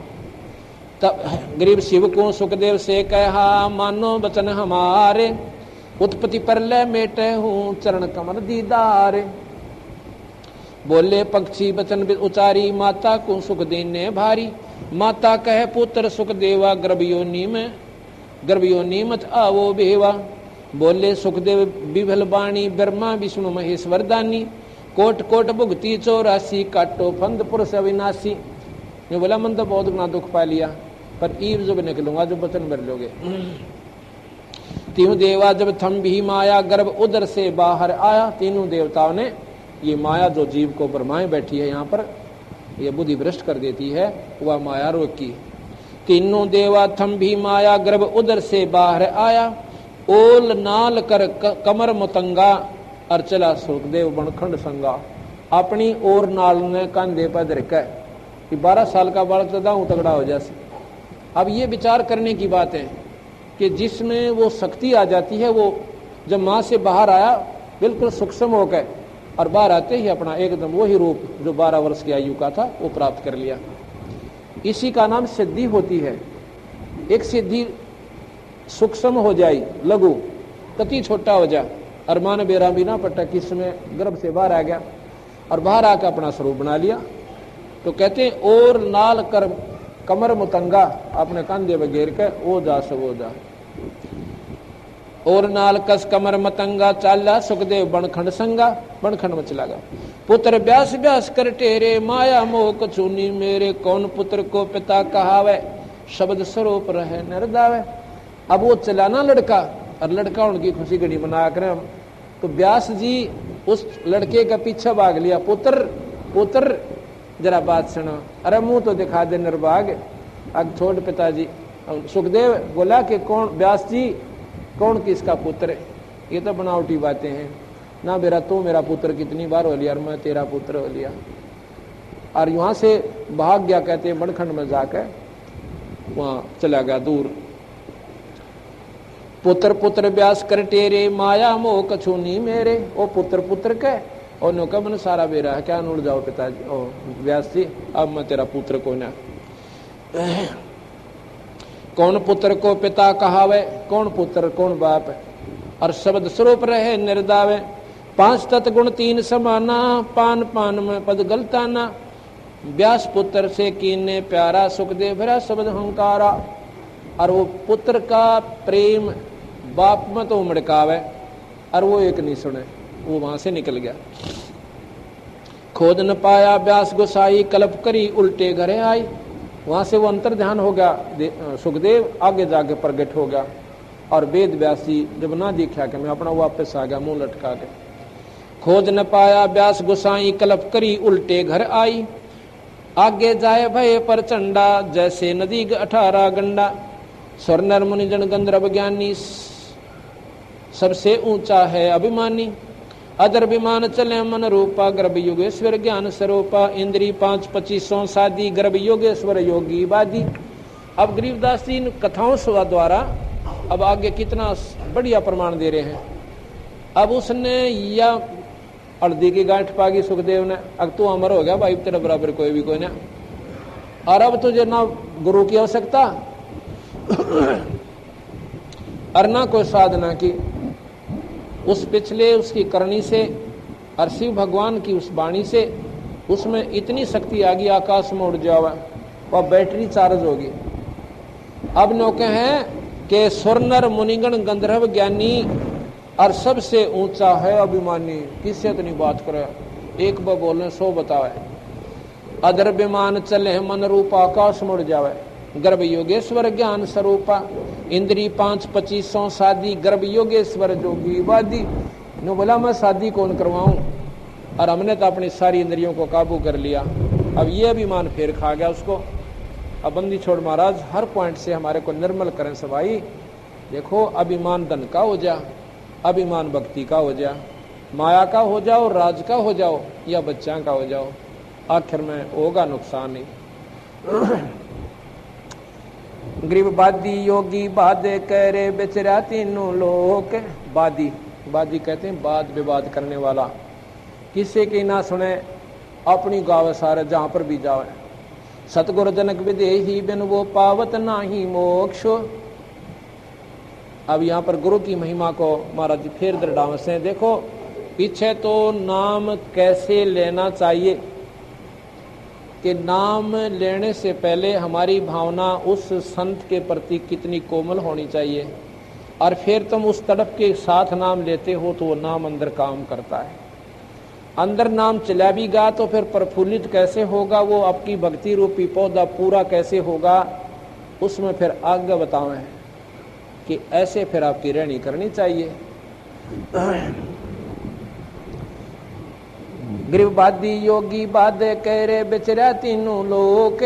तब गरीब शिव को सुखदेव से कहा, मानो बचन हमारे, उत्पत्ति पर ले मेटे हूं चरण कमल दीदार। बोले पक्षी बचन उचारी, माता को सुख देने भारी। माता कहे पुत्र सुख देवा, गर्भयोनि मत आवो बेवा। बोले सुखदेव विभल बाणी, ब्रह्मा विष्णु महेश्वर दानी। कोट कोट भुगती 84, काटो फंद पुरुष अविनाशी। ने बोला मन तो बहुत गुना दुख पा लिया, पर ईव जब निकलूंगा जो वचन भर लोगे। तीनों देवा जब थम भी माया, गर्भ उदर से बाहर आया। तीनों देवताओं ने ये माया जो जीव को भरमाए बैठी है यहाँ पर, ये बुद्धि भ्रष्ट कर देती है, वह माया रोकी। तीनों देवा थम भी माया, गर्भ उदर से बाहर आया। ओल नाल कर कमर मतंगा, और चला सुखदेव बनखंड संगा। अपनी ओर नाल ने कंधे पर धरकर, 12 साल का बालक तो दाऊ तगड़ा हो जैसे। अब ये विचार करने की बात है कि जिसमें वो शक्ति आ जाती है, वो जब माँ से बाहर आया बिल्कुल सूक्ष्म होकर, और बाहर आते ही अपना एकदम वही रूप जो 12 वर्ष की आयु का था वो प्राप्त कर लिया। इसी का नाम सिद्धि होती है। एक सिद्धि सूक्ष्म हो जाए, लघु कति छोटा हो जाए, अरमान बेरा बिना पटक किसमें गर्भ से बाहर आ गया और बाहर आकर अपना स्वरूप बना लिया। तो कहते हैं और नाल कर कमर मुतंगा, अपने कंधे में घेर कर ओ जा सवो जा। और नाल कस कमर मतंगा, चाला सुखदेव बनखंड संगा। बनखंड में चला गया। पुत्र ब्यास ब्यास कर टेरे, माया मोह कछूनी मेरे। कौन पुत्र को पिता कहावे, शब्द स्वरूप रहे नरदावे। अब वो चलाना लड़का, और लड़का उनकी खुशी घड़ी मना कर, तो व्यास जी उस लड़के का पीछे भाग लिया। पुत्र पुत्र जरा बात सुनो। अरे मुंह तो दिखा दे निर्भाग। अब छोड़ पिताजी। सुखदेव बोला कि कौन, व्यास जी कौन किसका पुत्र है? ये तो बनावटी बातें हैं ना। मेरा तो मेरा पुत्र कितनी बार हो लिया और मैं तेरा पुत्र हो लिया। और वहां से भाग गया, कहते हैं बनखंड में जाकर वहां चला गया दूर। पुत्र पुत्र व्यास कर टेरे, माया मोह कछूनी मेरे। ओ पुत्र पुत्र कह और नौका मन सारा बेरा है, क्या उड़ जाओ पिताजी। ओ व्यास जी अब मैं तेरा पुत्र को ना। कौन पुत्र को पिता कहावे, कौन पुत्र कौन बाप है। और शब्द स्वरूप रहे निर्दावे, 5 तत्गुण 3 समाना, पान पान में पद गलताना। व्यास पुत्र से कीने प्यारा, सुखदेव भरा शब्द हंकारा। और वो पुत्र का प्रेम बाप में तो उमड़कावे, और वो एक नहीं सुने, वो वहां से निकल गया। खोद न पाया व्यास गोसाई, कल्प करी उल्टे घरे आई। वहां से वो अंतर ध्यान हो गया, सुखदेव आगे जाके प्रगट हो गया। और वेद व्यास जी जब ना देखा कि मैं अपना वापस आ गया मुंह लटका के। खोज न पाया व्यास गोसाई, कल्प करी उल्टे घर आई। आगे जाए भय पर चंडा, जैसे नदी 18 गंडा। स्वर नर मुनिजन गंधर्व ज्ञानी, सबसे ऊंचा है अभिमानी। अदर विमान चले मन रूपा, गर्भ योगेश्वर ज्ञान स्वरूपा। इंद्री 5 25 सादी, गर्भ योगेश्वर योगी वादी। अब गरीबदास जी इन कथाओं द्वारा अब आगे कितना बढ़िया प्रमाण दे रहे हैं। अब उसने या हल्दी की गांठ पागी सुखदेव ने, अब तू अमर हो गया भाई, तेरे बराबर कोई भी कोई ना। और अब तुझे ना गुरु की आवश्यकता और ना कोई साधना की। उस पिछले उसकी करनी से और शिव भगवान की उस वाणी से उसमें इतनी शक्ति आ गई, आकाश में उड़ जावा, वह बैटरी चार्ज होगी। अब नौके हैं कि स्वर्णर मुनिगण गंधर्व ज्ञानी और सबसे ऊंचा है अभिमानी। किससे इतनी बात करे, एक बार बोले 100 बतावे। अदर विमान चले मन रूपा, आकाश मुड़ जावे। गर्भ योगेश्वर ज्ञान स्वरूपा। इंद्री 5 25 शादी, गर्भ योगेश्वर जोगी वादी। नो बोला मैं शादी कौन करवाऊं, और हमने तो अपनी सारी इंद्रियों को काबू कर लिया। अब ये अभिमान फेर खा गया उसको। अब बंदी छोड़ महाराज हर पॉइंट से हमारे को निर्मल करें सभाई। देखो अभिमान धन का हो जा, अभिमान भक्ति का हो जा, माया का हो जाओ, राज का हो जाओ या बच्चा का हो जाओ, आखिर में होगा नुकसान ही। गरीब बादी योगी बादे करे, बेचरा तीनों लोग। बादी, बादी कहते हैं वाद विवाद करने वाला, किसी की ना सुने, अपनी गावे सारे जहां पर भी जावे। सतगुरु जनक विदेही बिन वो पावत नाही मोक्ष। अब यहाँ पर गुरु की महिमा को महाराज जी फिर दृढ़ाव से देखो। पीछे तो नाम कैसे लेना चाहिए, कि नाम लेने से पहले हमारी भावना उस संत के प्रति कितनी कोमल होनी चाहिए, और फिर तुम उस तड़प के साथ नाम लेते हो तो वो नाम अंदर काम करता है। अंदर नाम चला भी गा तो फिर प्रफुल्लित कैसे होगा, वो आपकी भक्ति रूपी पौधा पूरा कैसे होगा, उसमें फिर आगे बतावे कि ऐसे फिर आपकी रहनी करनी चाहिए। गरीबवादी योगी बादे कह रे बेचरा तीनों लोग।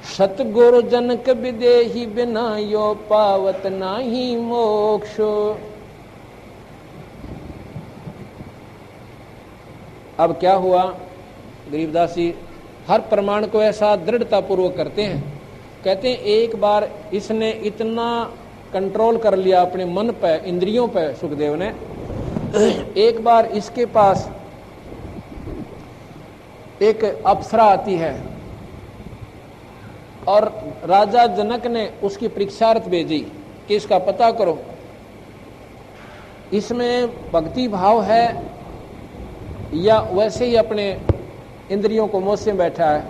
सतगुरु जनक विदेही बिना यो पावत नाही मोक्ष। अब क्या हुआ, गरीबदास जी हर प्रमाण को ऐसा दृढ़ता पूर्वक करते हैं। कहते हैं एक बार इसने इतना कंट्रोल कर लिया अपने मन पे, इंद्रियों पे, सुखदेव ने। एक बार इसके पास एक अप्सरा आती है और राजा जनक ने उसकी परीक्षार्थ भेजी कि इसका पता करो, इसमें भक्ति भाव है या वैसे ही अपने इंद्रियों को मोह से बैठा है।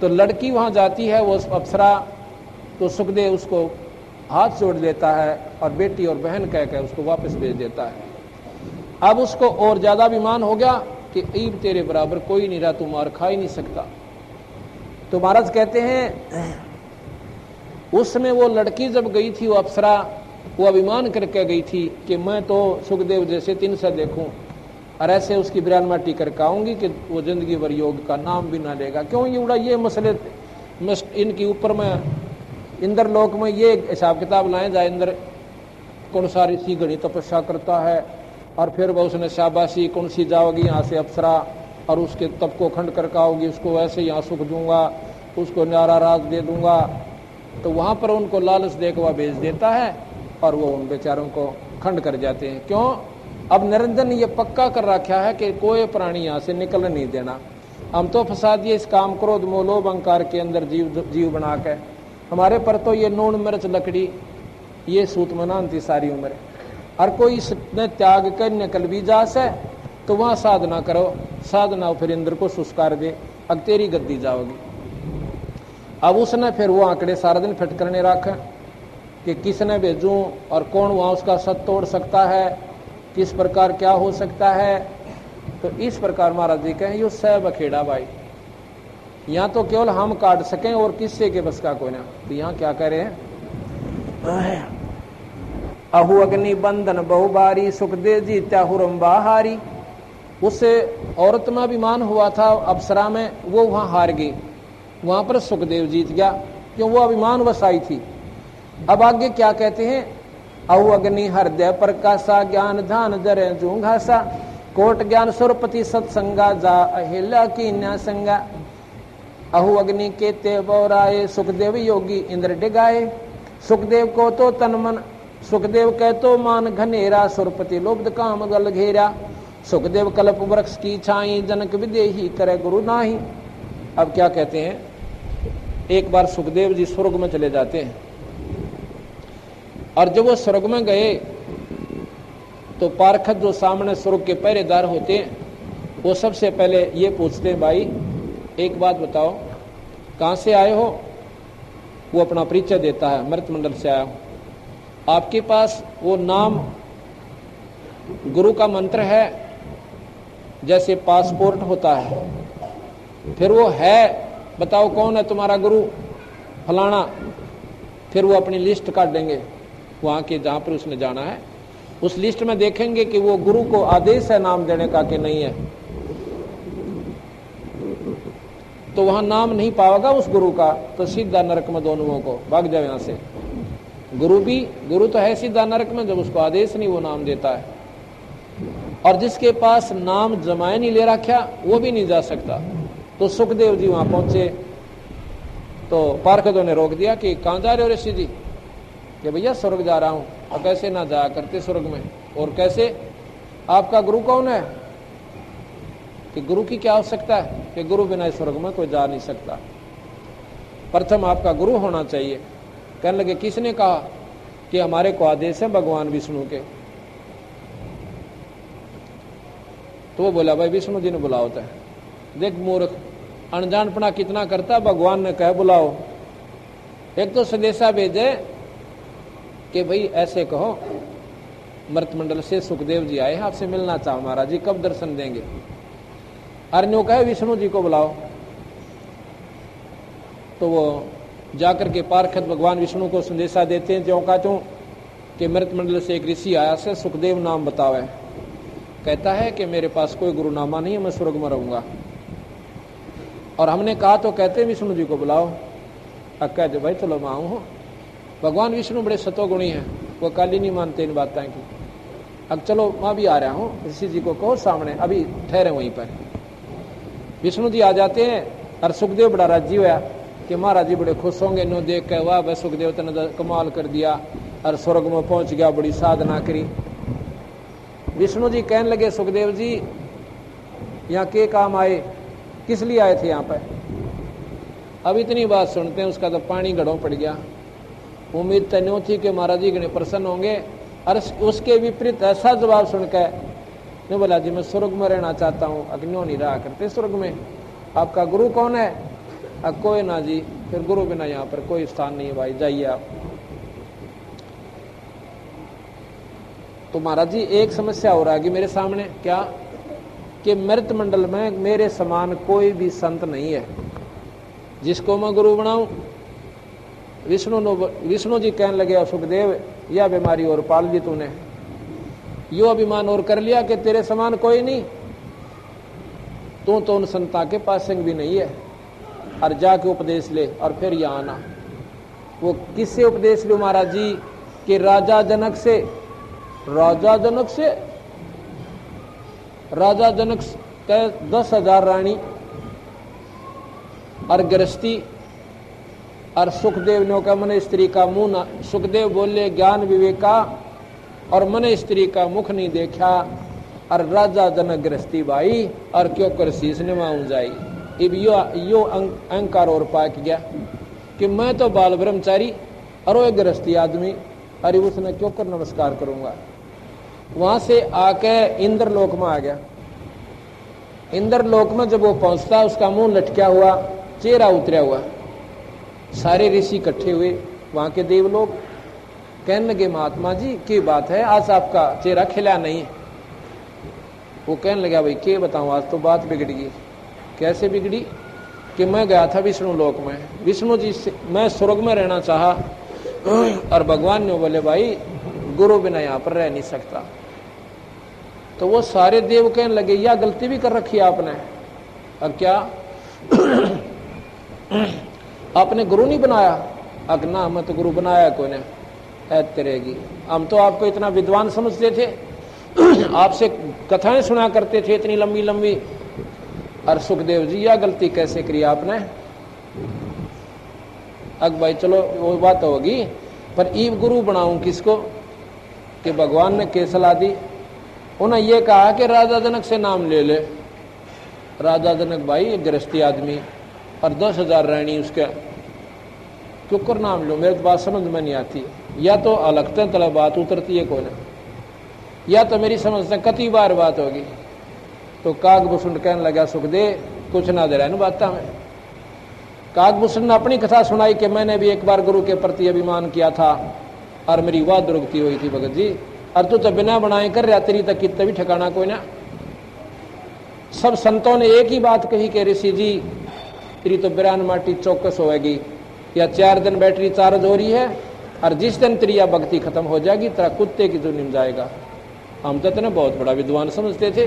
तो लड़की वहां जाती है, वो अप्सरा, तो सुखदेव उसको हाथ जोड़ देता है और बेटी और बहन कहकर उसको वापस भेज देता है। अब उसको और ज्यादा अभिमान हो गया कि ईब तेरे बराबर कोई नहीं रहा, तू मार खा ही नहीं सकता। तो महाराज कहते हैं उसमें वो लड़की जब गई थी, वो अप्सरा, वो अभिमान करके गई थी कि मैं तो सुखदेव जैसे 300 देखूं, और ऐसे उसकी बिरान माटी करके आऊंगी कि वो जिंदगी भर योग का नाम भी ना लेगा। क्यों ये उड़ा ये मसले इनके ऊपर में इंद्र लोक में ये हिसाब किताब लाए जाए, इंद्र कौन सा ऋषि घड़ी तपस्या करता है और फिर वह उसने शाबाशी कौन सी जाओगी यहाँ से अप्सरा और उसके तप को खंड करके आओगी, उसको वैसे यहाँ सुख दूंगा, उसको न्यारा राज दे दूंगा। तो वहाँ पर उनको लालच देकर वह भेज देता है और वो उन बेचारों को खंड कर जाते हैं। क्यों? अब निरंजन ने ये पक्का कर रखा है कि कोई प्राणी यहाँ से निकल नहीं देना। हम तो फंसा दिए इस काम क्रोध मोह लोभ अहंकार के अंदर जीव बना के। हमारे पर तो ये नून मिर्च लकड़ी ये सूत मनाती सारी उम्र, और कोई इसने त्याग कर निकल भी जा से तो वहाँ साधना करो, साधना फिर इंद्र को सुस्कार दे, अब तेरी गद्दी जाओगी। अब उसने फिर वो आंकड़े सारा दिन फिट करने रखे कि किसने भेजूं और कौन वहाँ उसका सत तोड़ सकता है, किस प्रकार क्या हो सकता है। तो इस प्रकार महाराज जी कहें यो सब अखेड़ा भाई, यहाँ तो केवल हम काट सकें और किससे के बस का कोई ना। तो यहाँ क्या कह रहे हैं, अहु अग्नि बंधन बहुबारी सुखदेव जी त्याहुरम बाहारी। उससे औरत में अभिमान हुआ था अप्सरा में, वो वहां हार गई, वहां पर सुखदेव जीत गया क्यों वो अभिमान वसाई थी। अब आगे क्या कहते हैं, अहु अग्नि हृदय प्रकाशा ज्ञान ध्यान जरे जूंघासा कोट ज्ञान सुरपति सत्संगा जा अहिल्या की न्यासंगा। अहु अग्नि के ते बौराए सुखदेव योगी इंद्र डिगाए। सुखदेव को तो तन मन सुखदेव कह तो मान घनेरा सुरपति लोब्ध काम गल घेरा। सुखदेव कल्प वृक्ष की छाई जनक विदेही करे गुरु नाही। अब क्या कहते हैं, एक बार सुखदेव जी स्वर्ग में चले जाते हैं और जब वो स्वर्ग में गए तो पार्षद जो सामने स्वर्ग के पहरेदार होते हैं वो सबसे पहले ये पूछते हैं, भाई एक बात बताओ कहाँ से आए हो। वो अपना परिचय देता है, मृत मंडल से आया हूँ। आपके पास वो नाम गुरु का मंत्र है जैसे पासपोर्ट होता है, फिर वो है बताओ कौन है तुम्हारा गुरु, फलाना। फिर वो अपनी लिस्ट काट देंगे वहाँ के जहाँ पर उसने जाना है, उस लिस्ट में देखेंगे कि वो गुरु को आदेश है नाम देने का कि नहीं है। तो वहाँ नाम नहीं पाएगा उस गुरु का तो सीधा नरक में दोनों को भाग जाए यहाँ से। गुरु तो है सीधा नरक में जब उसको आदेश नहीं वो नाम देता है। और जिसके पास नाम जमाए नहीं ले रखा वो भी नहीं जा सकता। तो सुखदेव जी वहां पहुंचे तो पार्षदों ने रोक दिया कि कहां जा रहे हो ऋषि जी, कि भैया स्वर्ग जा रहा हूं। और कैसे ना जाया करते स्वर्ग में, और कैसे, आपका गुरु कौन है, कि गुरु की क्या आवश्यकता है, कि गुरु बिना स्वर्ग में कोई जा नहीं सकता, प्रथम आपका गुरु होना चाहिए। कहने लगे किसने कहा, कि हमारे को आदेश है भगवान विष्णु के। तो वो बोला भाई विष्णु जी ने बुलाओ होता है। देख मूर्ख अनजानपना कितना करता, भगवान ने कह बुलाओ। एक तो संदेशा भेजे कि भाई ऐसे कहो मृत मंडल से सुखदेव जी आए आपसे मिलना चाहो महाराज जी, कब दर्शन देंगे। अर्ण्यो कहे विष्णु जी को बुलाओ। तो वो जाकर के पार्षद भगवान विष्णु को संदेशा देते हैं ज्यों का त्यों कि मृत मंडल से एक ऋषि आया से सुखदेव नाम बतावे। कहता है कि मेरे पास कोई गुरुनामा नहीं है, मैं स्वर्ग में रहूंगा। और हमने कहा तो कहते विष्णु जी को बुलाओ। अब कहते भाई चलो मैं आऊँ। भगवान विष्णु बड़े सतोगुणी हैं, वो काली नहीं मानते इन बातें की। अब चलो मैं भी आ रहा हूँ, ऋषि जी को कहो सामने, अभी ठहरे वहीं पर। विष्णु जी आ जाते हैं और सुखदेव बड़ा राजी हुआ कि महाराज जी बड़े खुश होंगे। नो देख के वाह भाई सुखदेव ने कमाल कर दिया और स्वर्ग में पहुंच गया, बड़ी साधना करी। विष्णु जी कहने लगे सुखदेव जी यहाँ के काम आए, किस लिए आए थे यहाँ पर। अब इतनी बात सुनते हैं उसका तो पानी घड़ों पड़ गया। उम्मीद तो नहीं थी कि महाराज जी गणे प्रसन्न होंगे, और उसके विपरीत ऐसा जवाब सुनकर ने बोला जी मैं स्वर्ग में रहना चाहता हूँ। अग्नियों नहीं रहा करते स्वर्ग में। आपका गुरु कौन है। अब कोई ना जी, फिर गुरु बिना यहाँ पर कोई स्थान नहीं है भाई, जाइए आप। तो महाराज जी एक समस्या हो रहा है मेरे सामने, क्या कि मृत मंडल में मेरे समान कोई भी संत नहीं है जिसको मैं गुरु बनाऊं। विष्णु जी कहने लगे सुखदेव यह बीमारी और पाल दी तूने। यो अभिमान और कर लिया कि तेरे समान कोई नहीं, तू तो उन संता के पास संग भी नहीं है, और जाके उपदेश ले और फिर यहाँ आना। वो किससे उपदेश ले महाराज जी? कि राजा जनक से। राजा जनक से? राजा जनक के 10,000 रानी और गृहस्थी, और सुखदेव ने कहा मन स्त्री का मुंह ना। सुखदेव बोले ज्ञान विवेक का और मन स्त्री का मुख नहीं देखा, और राजा जनक गृहस्थी भाई और क्यों कर शीश ने माऊं जाई। अब यो अहंकार और पाक गया कि मैं तो बाल ब्रह्मचारी और वो गृहस्थी आदमी, अरे उसने क्यों कर नमस्कार करूंगा। वहां से आके इंद्रलोक में आ गया। इंद्रलोक में जब वो पहुंचता, उसका मुंह लटका हुआ, चेहरा उतरा हुआ, सारे ऋषि इकट्ठे हुए, वहां के देवलोग कहने लगे महात्मा जी की बात है, आज आपका चेहरा खिला नहीं। वो कहने लगा भाई क्या बताऊं, आज तो बात बिगड़ गई। कैसे बिगड़ी? कि मैं गया था विष्णु लोक में, विष्णु जी से मैं स्वर्ग में रहना चाहा, और भगवान ने बोले भाई गुरु बिना यहाँ पर रह नहीं सकता। तो वो सारे देव कहने लगे यह गलती भी कर रखी है आपने। अब क्या आपने गुरु नहीं बनाया? अगना हमें तो गुरु बनाया कोई ने तेरेगी। हम तो आपको इतना विद्वान समझते थे, आपसे कथाएं सुना करते थे इतनी लंबी लंबी। और सुखदेव जी यह गलती कैसे करी आपने? अग भाई चलो वो बात होगी, पर ईव गुरु बनाऊं किसको? कि भगवान ने क्या सलाह दी? उन्हें ये कहा कि राजा जनक से नाम ले ले। राजा जनक भाई गृहस्थी आदमी और 10,000 रानी, उसके क्यों कर नाम लो? मेरे तो बात समझ में नहीं आती। या तो अलगते तला बात उतरती है कोई, या तो मेरी समझ से कती बार बात होगी। तो काकभूषण कहने लगा सुखदेव कुछ ना दे रहा है बात में। काकभूषण ने अपनी कथा सुनाई कि मैंने भी एक बार गुरु के प्रति अभिमान किया था और मेरी वाह दुर्गति हुई थी भगत जी, और तू तो बिना बनाए कर रहा, तेरी तक कितना भी ठिकाना कोई ना। सब संतों ने एक ही बात कही कि ऋषि जी तेरी तो बिरान माटी चौकस होएगी, या 4 दिन बैटरी चार्ज हो रही है, और जिस दिन तेरी यह भक्ति खत्म हो जाएगी तेरा कुत्ते की जुनिम जाएगा। हम तो इतना बहुत बड़ा विद्वान समझते थे।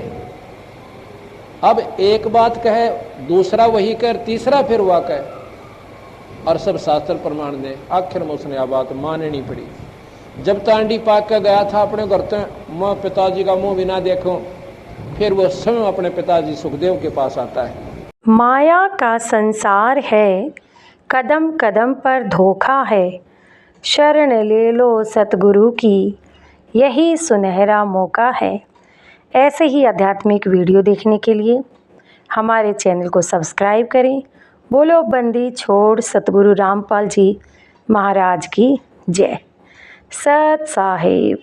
अब एक बात कहे, दूसरा वही कहे, तीसरा फिर वह कहे, और सब शास्त्र प्रमाण दे। आखिर में उसने यह बात माननी पड़ी। जब तांडी पाक के गया था अपने घर से, मैं पिताजी का मुंह भी ना देखूं, फिर वो स्वयं अपने पिताजी सुखदेव के पास आता है। माया का संसार है, कदम कदम पर धोखा है, शरण ले लो सतगुरु की, यही सुनहरा मौका है। ऐसे ही आध्यात्मिक वीडियो देखने के लिए हमारे चैनल को सब्सक्राइब करें। बोलो बंदी छोड़ सतगुरु रामपाल जी महाराज की जय। सत साहिब।